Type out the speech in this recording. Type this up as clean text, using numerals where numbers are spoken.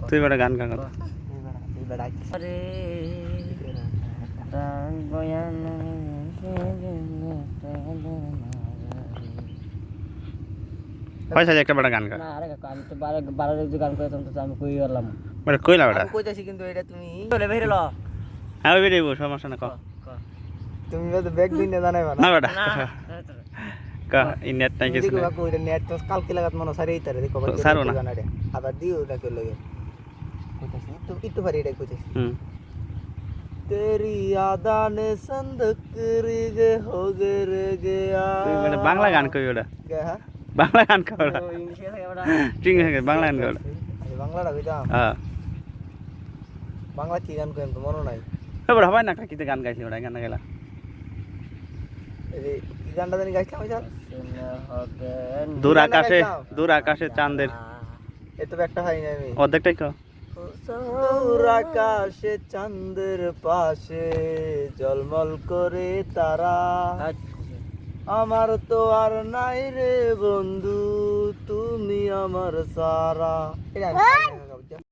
তুই বেটা গান গা কথা তুই বেটা আরে রাগ বয়ান পয়সা একটা বেটা গান গা না আরে কাকা আমি তো বারে যদি গান করতাম তো আমি কই গেলাম বেটা কইলা বেটা আমি কইতাছি কিন্তু এটা তুমি চলে বেরে ল হ্যাঁ বেরে সমস্যা না ক তুমি তো ব্যাগ দিন না জানাইবা না বেটা না কা এই নেট নাই কিছু দেখো না কাকু এটা নেট তো কালকে লাগাত মনে সারি ইতারে দেখো সারো না। জানারে আবার দিও এটা কে লাগে কইতাছি একটু পারি এটা কইতাছি হুম तेरी यादा ने संदक गे हो गे रे गया তুই বেটা বাংলা গান কই বেটা গয়া বাংলা গান কই বেটা ইংলিশে থাকে বড় ঠিক আছে বাংলা গান কই বেটা আমি বাংলাটা কইতাম হ্যাঁ বাংলা কি গান কইম তো মনে নাই এবার হবে না কিতে গান গাইছিস বেটা গান গাইলা এই কি গানটা জানি গাইছিলাম স্যার দূর আকাশে চাঁদের এ তো একটা হয় না আমি অর্ধেকটাই কো দূর আকাশে চাঁদের পাশে জলমল করে তারা আমার তো আর নাই রে বন্ধু তুমি আমার সারা